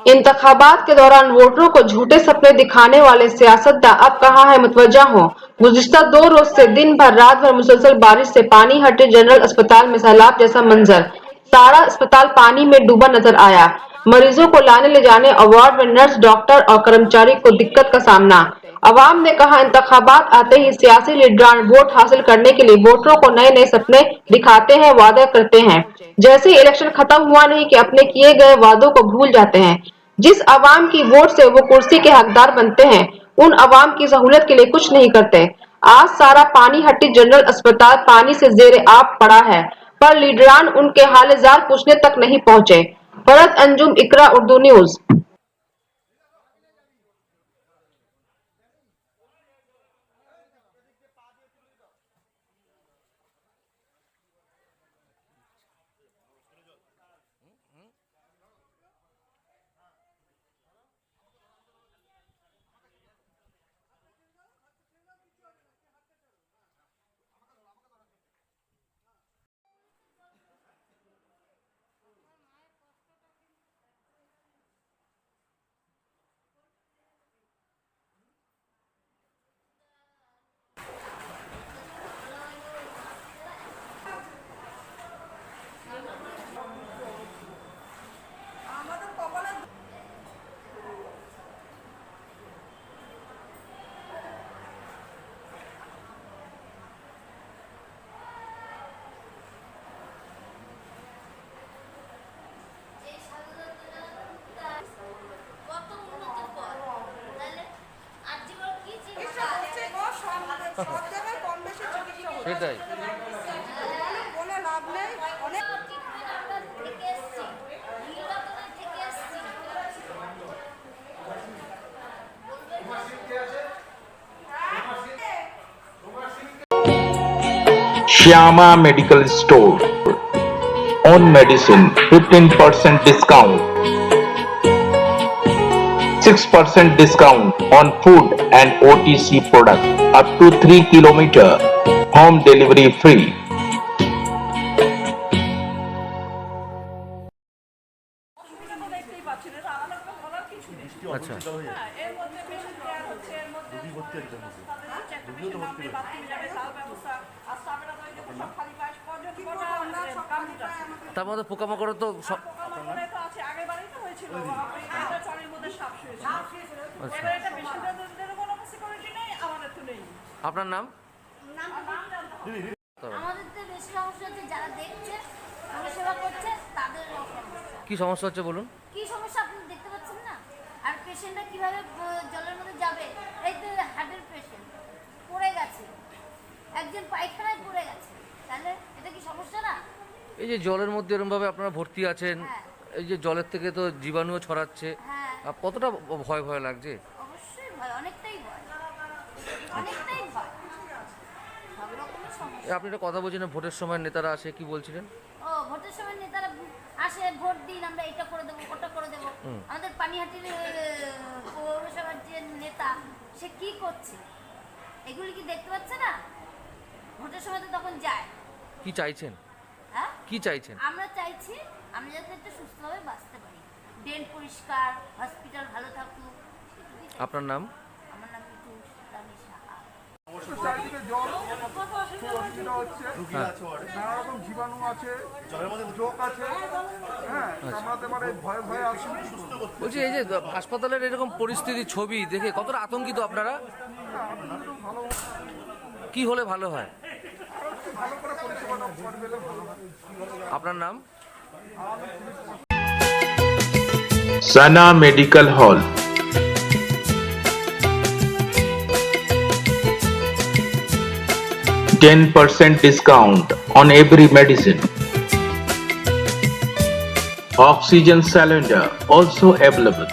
इंतखाबात के दौरान वोटरों को झूठे सपने दिखाने वाले सियासतदान अब कहाँ है मुतवज्जा हो। गुज़िश्ता 2 रोज से दिन भर रात भर मुसलसल बारिश से पानी हटे जनरल अस्पताल में सैलाब जैसा मंजर। सारा अस्पताल पानी में डूबा नजर आया। मरीजों को लाने ले जाने और वार्ड में नर्स, डॉक्टर और कर्मचारी को दिक्कत का सामना। अवाम ने कहा इंतखाबात आते ही सियासी लीडरान वोट हासिल करने के लिए वोटरों को नए नए सपने दिखाते हैं, वादे करते हैं। जैसे ही इलेक्शन खत्म हुआ नहीं कि अपने किए गए वादों को भूल जाते हैं। जिस अवाम की वोट से वो कुर्सी के हकदार बनते हैं, उन अवाम की सहूलत के लिए कुछ नहीं करते। आज सारा पानी हट्टी जनरल अस्पताल पानी से जेर आब पड़ा है, पर लीडरान उनके हाल-ए-जार पूछने तक नहीं पहुंचे। फरहत अंजुम, इकरा उर्दू न्यूज। সেটাই Shyama Medical Store. On medicine, 15% discount. 6% discount on food and OTC product up to 3 kilometer. Home delivery free. আচ্ছা তার মধ্যে পোকামাকড় তো সব আপনার নাম আমাদের তো বেশি সমস্যা হচ্ছে যারা দেখছে পরিষেবা করছে তাদের কি সমস্যা হচ্ছে বলুন কি সমস্যা আপনি দেখতে পাচ্ছেন না আর পেশেন্টরা কিভাবে জলের মধ্যে যাবে এই তো হার্টের পেশেন্ট পড়ে গেছে একজন পায়খানায় পড়ে গেছে তাহলে এটা কি সমস্যা না এই যে জলের মধ্যে এরকম ভাবে আপনারা ভর্তি আছেন এই যে জলের থেকে তো জীবাণুও ছড়াচ্ছে কতটা ভয় ভয় লাগছে অবশ্যই ভয় অনেকটাই ভয় অনেকটাই ভয় সব রকমের সমস্যা আপনি একটা কথা বলছিলেন ভোটের সময় নেতারা আসে কি বলছিলেন ও ভোটের সময় নেতারা আসে ভোট দিন আমরা এটা করে দেবো ওটা করে দেবো আমাদের পানিহাটির পৌরসভার যে নেতা সে কি করছে এগুলি কি দেখতে পাচ্ছে না ভোটের সময় তো তখন যায় কি চাইছেন হ্যাঁ কি চাইছেন আমরা চাইছি আমরা যাতে একটু সুস্থভাবে বাঁচতে পারি ড্রেন পরিষ্কার হসপিটাল ভালো থাকুক আপনার নাম আমার নাম মিঠু রানী সাহা চারিদিকে জল অসুবিধা হচ্ছে নানা রকম জীবাণু আছে জোক আছে কামড়াতে পারে ভয়ে ভয়ে আসি বলছি এই যে হাসপাতালের এরকম পরিস্থিতি ছবি দেখে কতটা আতঙ্কিত আপনারা কি হলে ভালো হয় ভালো করে পরিষেবাটা পেলে ভালো হয় আপনার নাম Sana Medical Hall. 10% discount on every medicine. Oxygen cylinder also available.